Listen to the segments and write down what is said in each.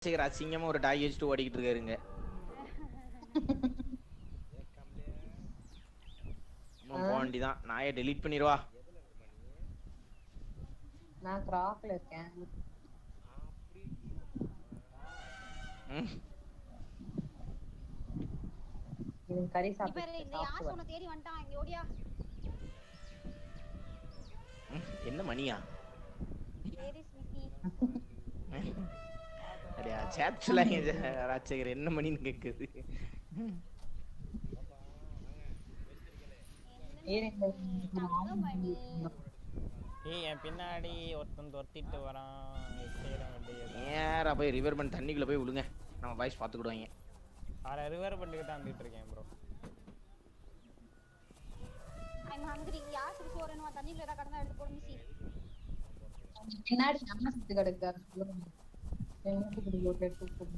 ராஜசேகர் அசிங்கமா ஒரு டாய் வச்சுட்டு ஓடிக்கிட்டு இருக்காருங்க. போக வேண்டிதான். நாயை டெலீட் பண்ணிடுவா. நான் கிராக்ல இருக்கேன். கறி சாப்பிட்டு இந்த யாஸ் உன்னை தேடி வந்துட்டான். இங்க ஓடியா. என்ன மணியா? அடியா சாட்ஸ்ல ராஜசேகர் என்ன மணின்னு கேக்குது. என் பின்னாடி ஒருத்தன் தொத்திட்டு வரான். நேரா போய் ரிவர் பண்ணி தண்ணிக்குள்ள போய் விழுங்க. நம்ம வாய்ஸ் பாத்துக்கிடுவாங்க. ரிவர் பண்ணிட்டு தான் வந்துட்டு இருக்கேன் ப்ரோ. I'm hungry. யாருக்கு சோறேனோ தண்ணிக்குள்ள ஏதா கடந்தா எடுத்து போடு மிசி. பின்னாடி நம்ம சுத்தி கிடக்காரு. எனக்கு இப்படி ஓட்டு எடுத்து போடு.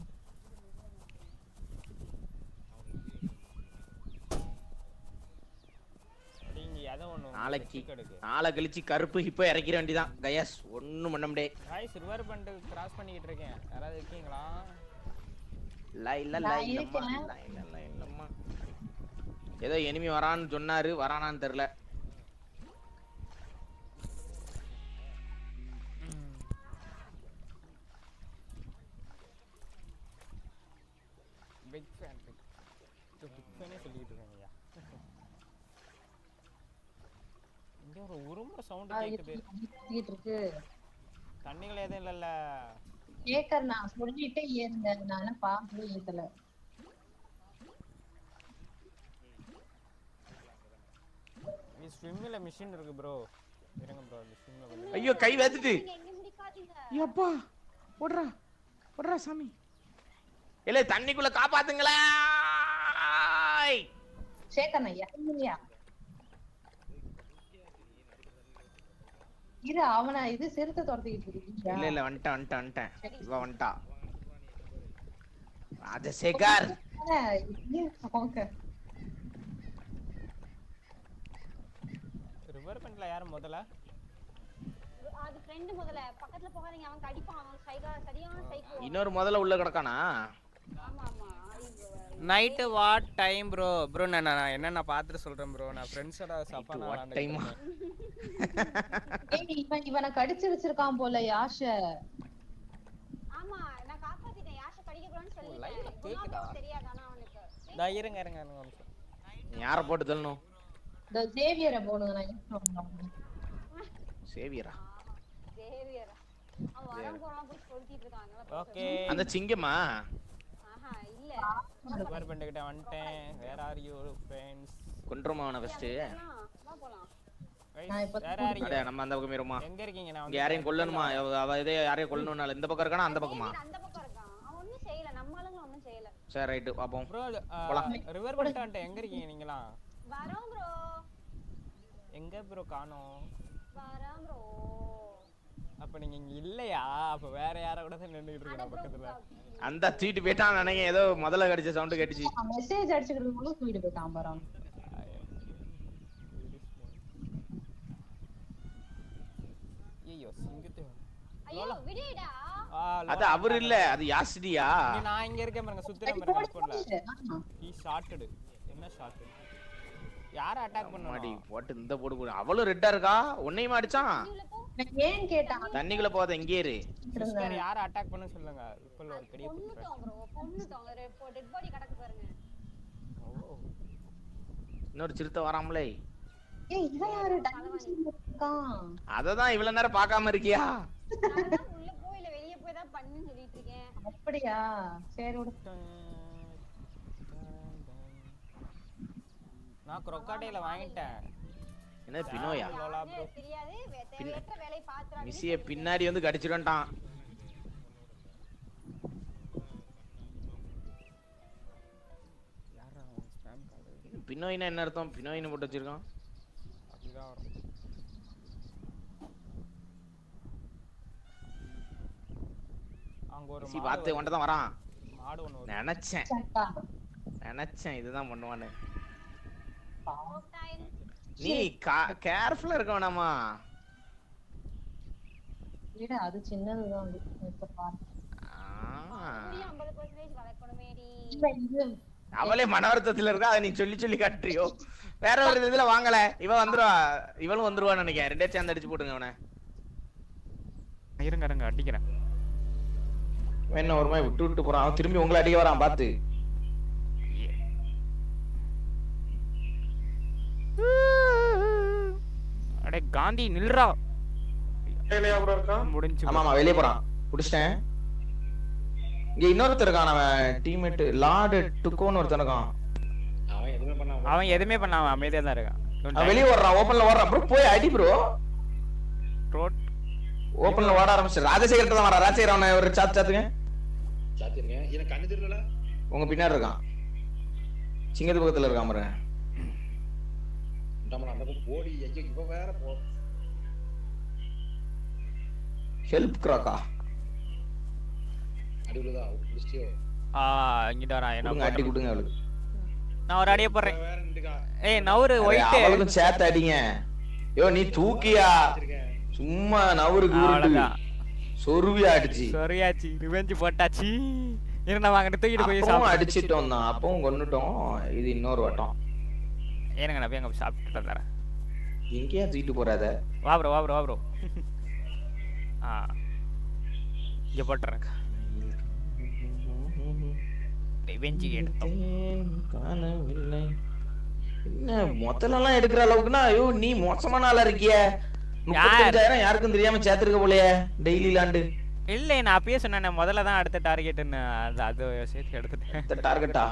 நாளை கழிச்சு கருப்பு இப்போ இறக்கிற வேண்டிதான். கயாஸ் ஒண்ணும் பண்ண முடியாது. गाइस ரிவர் பண்ட் கிராஸ் பண்ணிட்டு இருக்கேன். யாராவது இருக்கீங்களா? இல்லம்மா. ஏதோ எனிமி வரான்னு சொன்னாரு. வரானான்னு தெரியல. பிக் ஃபேன் சொல்லிட்டு இருக்காங்கய்யா. இங்க ஒரு உருமுற சவுண்ட் கேக்குது. தண்ணிகள் எதுவும் இல்லல்ல. கேக்கர் நான் சொல்லிட்டே ஏறினேன். நான் பாக்கவே இல்ல. நீ ஸ்விம்மிங்ல மிஷின் இருக்கு ப்ரோ. இருங்க ப்ரோ அந்த ஸ்விம்ல. ஐயோ கை வேத்துது. ஐயப்பா ஓடுறா ஓடுறா சாமி. இல்ல தண்ணிக்குள்ள காப்பாத்துங்களா. சேக்கண்ணா இறங்குறியா? இரு அவனா இது சிறுத்தை துரத்திக்கிட்டு இருக்கீங்க. இல்ல வந்துட்டேன். இவ வந்துட்டா. ராஜசேகர் ரிவர் பண்ட்ல யார் முதல்ல? அது ஃப்ரெண்ட் முதல்ல. பக்கத்துல போகாதீங்க. அவன் கடிப்பான். அவன் சரியான சைக்கோ. இன்னொரு முதல்ல உள்ள கிடக்கானா? ஆமா ஆமா. Night what time bro? Bro நான் என்ன பாத்துட்டு சொல்றேன் ப்ரோ. நான் ஃப்ரெண்ட்ஸோட சஃபானா விளையாடுறேன். ஏய் இவனை கடிச்சு வச்சிருக்கான் போல யாஷ. ஆமா நான் காப்பாத்திட்டேன். யாஷ கடிக்க கூடாதுன்னு சொல்லிட்டேன். தெரியாதானா அவனுக்கு? டேய் இருங்க நீ யாரை போட்டு தள்ளணும்? தி சேவியரை போடுங்க. நான் யூஸ் சேவியரா? அவன் வரம் போறா போய் சொல்லிட்டு இருக்காங்க. ஓகே அந்த சிங்கமா? இல்ல ரிவர் பண்ட் கிட்ட வந்துட்டேன். Where are you friends? கொன்றோமாவன ஃபர்ஸ்ட். வா போலாம். அட நம்ம அந்த பக்கம் ஏறுமா? எங்க இருக்கீங்க? நான் இங்க யாரையும் கொல்லணுமா? அவ இதே யாரையும் கொல்லணும்னால இந்த பக்கம் இருக்கானா அந்த பக்கமா? அந்த பக்கம் இருக்கான். அவன் ஒண்ணும் செய்யல. நம்ம ஆளுங்க ஒண்ணும் செய்யல. சரி ரைட் பாப்போம். ப்ரோ ரிவர் பண்ட் வந்து எங்க இருக்கீங்க நீங்களா? வரோம் ப்ரோ. எங்க ப்ரோ காணோம்? வரோம் ப்ரோ. அப்ப நீங்க இங்க இல்லையா? அப்ப வேற யார கூட தான் நின்னுட்டு இருக்கீங்க பக்கத்துல. அந்த தூக்கிட்டு போய்ட்டான் நினைக்கிறேன். ஏதோ முதல்ல கடிச்ச சவுண்ட் கேட்டுச்சு. மெசேஜ் அடிச்சிக்கிறதுக்குள்ள தூக்கிட்டு போய்ட்டான் பாரு. ஐயோ சிங்கத்தை. ஐயோ விடுடா. அது அவர் இல்ல. அது யாஸ்டியா. நான் இங்க இருக்கேன் பாருங்க. சுத்திரம் பாருங்க ஸ்பாட்ல. ஹி ஷாட்டட். என்ன ஷாட்டட்? யார அட்டாக் பண்ணனும்? மாடி போட்டு இந்த போடு. அவளும் ரெட்டா இருக்கா. உன்னையும் அடிச்சான். ஏன் கேட்டான்? தண்ணிக்குள்ள போகாத இங்கே இரு. சிஸ்டர் யார அட்டாக் பண்ண சொல்லுங்க. இப்பல ஒரு கடிய பொண்ணுட்டோம் ப்ரோ. பொண்ணுட்டோம். டெட் பாடி கடக்கு பாருங்க. ஓ இன்னொரு சிறுத்தை வராமலே. ஏய் இவன் யாரு டைமென்ஷன் இருக்கான்? அததான் இவ்வளவு நேரம் பார்க்காம இருக்கியா? நான் உள்ள போய் இல்ல வெளிய போய் தான் பண்ணு சொல்லிட்டு இருக்கேன். அப்படியா? சரி விடு. நான் crocodile வாங்கிட்டேன். என்ன பினோயா? தெரியாது. தேவையற்ற வேலை பாத்துறாங்க. மிஸ்ஸிய பின்னாடி வந்து கடிச்சிரண்டான். யாரா ஸ்பாம் கால்? பினோயினா என்ன அர்த்தம்? பினோயின்னு போட்டு வச்சிருக்கான். அப்படிதான் வரும். அங்க ஒரு மிஸ்ஸி பாத்து வந்தத வரான். மாடு ஒன்னு நினைச்சேன் இதுதான் பண்ணுவானே. டைம் நீ கேர்ஃபுல்லா இருக்க வேணாமா? இல்ல அது சின்னதுதான். இப்ப பாரு. அவளே மன வருத்தத்துல இருக்கா, அதை நீ சொல்லி சொல்லி காட்டுறியோ. வேற ஒரு இதுல வாங்கல, இவன் வந்துருவா, இவனும் வந்துருவான்னு நினைக்கிறேன். ரெண்டே சேர்ந்து அடிச்சு போட்டுங்க அவனை. இருங்க அடிக்கிறேன். என்ன ஒரு மாதிரி விட்டு விட்டு போறான், அவன் திரும்பி உங்களை அடிக்க வரான் பாத்து. அடே காந்தி நில்றா. முடிஞ்சு. ஆமா வெளியே போறான், புடிச்சிட்டேன். இங்க இன்னொருத்தர் இருக்கான், அவன் டீம்மேட் லார்டு டுக்கோன்னு ஒருத்தன் இருக்கான். அவன் எதுவுமே பண்ணாம அமைதியா தான் இருக்கான். அவன் வெளியே ஓடுறான், ஓப்பன்ல ஓடுறான். ப்ரோ போய் அடி ப்ரோ. ரோட் ஓப்பன்ல ஓட ஆரம்பிச்சு. ராஜசேகர் தான் வரா. ராஜசேகர் அவனை ஒரு சாத்துங்க. எனக்கு கண்ணு தெரியல. உங்க பின்னாடி இருக்கான், சிங்கத்து பக்கத்துல இருக்கான் பாருங்க. அந்த பக்கம் ஓடி இவ வேற போ. ஹெல்ப் கிராக்கா அடிவுலதா புடிச்சியோ. இங்க வரா. என்ன அடி கொடுங்க அவளுக்கு. நான் ஒரு அடியே போறேன். ஏய் நவுரு ஒயிட். அவளுக்கும் சேர்த்து அடிங்க. யோ நீ தூக்கியா, சும்மா நவுருக்கு உருட்டு. சொருவியா அடிச்சு. சொரியாச்சி ரிவெஞ்ச் போட்டாச்சி. என்ன வாங்கிட்டு தூக்கிட்டு போய் சாப்பிட்டு அடிச்சிட்டோம் தான், அப்பவும் கொன்னுட்டோம். இது இன்னொரு வட்டம். ஏனுங்க நான் போய் அங்க சாப்பிட்டுட்டு தரேன். எங்கேயா தூக்கிட்டு போறாத. வா ப்ரோ. இங்க போட்டுறேன். ரிவெஞ்ச் எடுத்தோம். காணவில்லை. என்ன மொத்தல எல்லாம் எடுக்கிற அளவுக்குனா, ஐயோ நீ மோசமான ஆளா இருக்கியே. 35,000 யாருக்கும் தெரியாம சேர்த்திருக்க போலயே டெய்லி லாண்டு. இல்ல நான் அப்பயே சொன்னேன் முதல்ல தான் அடுத்த டார்கெட்னு. அது சேர்த்து எடுத்துட்டேன். டார்கெட்டா?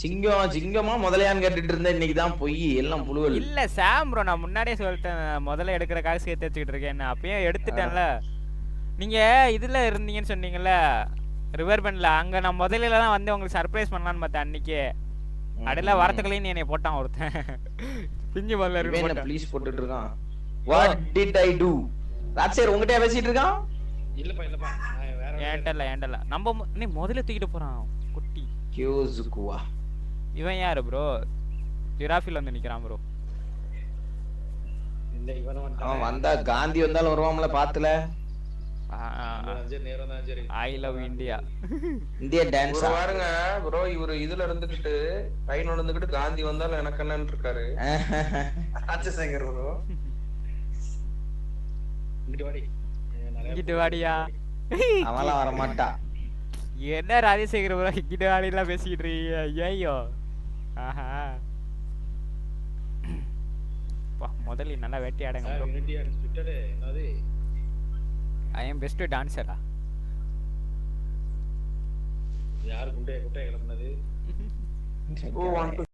சிங்கமா முதலையான்னு கேட்டுட்டு இருந்தேன். இன்னைக்கு தான் போய் எல்லாம் புழுவல். இல்ல சாம் ப்ரோ, நான் முன்னாடியே சொல்லிட்டேன் முதல்ல எடுக்கிற காசு சேர்த்து வச்சுக்கிட்டு இருக்கேன். அப்பயே எடுத்துட்டேன்ல. நீங்க இதுல இருந்தீங்கன்னு சொன்னீங்கல்ல ரிவர்பெண்ட்ல, அங்க நான் முதல்ல தான் வந்து உங்களுக்கு சர்ப்ரைஸ் பண்ணலான்னு பார்த்தேன் அன்னைக்கே. அடையில வரத்துக்குள்ளேயும் என்னை போட்டான் ஒருத்தன். பிஞ்சு முதல்ல இருக்கு. ப்ளீஸ் போட்டுட்டு இருக்கான். What did I do? Rajsekar உங்ககிட்ட பேசிட்டு இருக்கான். இல்லப்பா ஏண்டல நம்ம நீ முதல்ல தூக்கிட்டு போறான் குட்டி. கியோசுகுவா இவன் யாரு ப்ரோ? ஜிராஃபில வந்து நிக்கிறான் ப்ரோ. இல்ல இவன அவன் வந்தா காந்தி வந்தாலும் வருவாம்ல பாத்துல. I love India. India dance பாருங்க ப்ரோ. இவரு இதுல இருந்துகிட்டு ட்ரெயின் இருந்துகிட்டு காந்தி வந்தாலும் எனக்கு என்னன்னு இருக்காரு. ராஜசேகர் ப்ரோ. இங்கிட்டு வாடியா. அவன்லாம் வர மாட்டா. என்ன ராஜசேகர் ப்ரோ இங்கிட்டு வாடிலாம் பேசிக்கிட்டு இருக்கீங்க? ஐயோ ஆஹா. முதல்ல நல்லா வேட்டையாடுங்க bro. I am best dancer. யார் குண்டே கிளம்புனது? ஓ 1